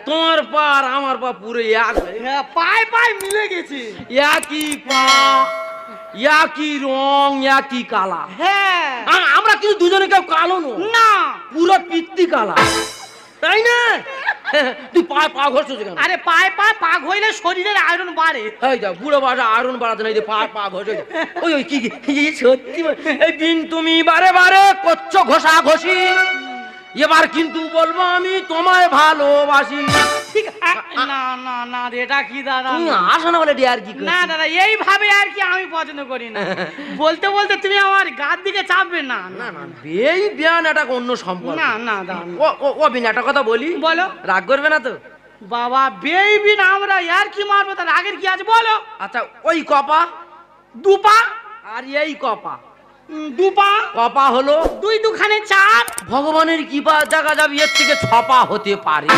তোমার পা আর আমার পা পুরো এক, হ্যাঁ পায়ে পায়ে মিলে গেছে। একই পা, একই রং, একই কালা। হ্যাঁ আমরা কিন্তু দুজনে কেউ কালো নো না, পুরো পিত্তি কালা, তাই না? তুই পা পা ঘষছো কেন? আরে পায়ে পায়ে পাক হইলে শরীরের আয়রন বাড়ে। এই যা বুড়ো বাড়া আয়রন বাড়াতে নাই, পা পা ঘষে। ওই ওই কি সত্যি এই দিন তুমি বারে বারে করছো ঘষা ঘষি, এবার কিন্তু বলবো আমি তোমায় ভালোবাসি। ঠিক না না না রে, এটা কি দাদা? তুমি আসো না বলে আর কি না দাদা, এইভাবে আর কি আমি পছন্দ করি না। বলতে বলতে তুমি আমার গার দিকে চাপবে না। না না এই বিয়ান একটা অন্য সম্পর্ক। না না দাদা, ও বিন একটা কথা বলি, বলো। রাগ করবে না তো? বাবা বেইবিন আমরা আর কি মারবো, তার আগের কি আছে বলো? আচ্ছা ওই কপা দুপা আর এই কপা, দুপা কপা হলো দুই দুখানে চার। ভগবানের কৃপা জায়গা যাবে এর থেকে ছপা হতে পারে।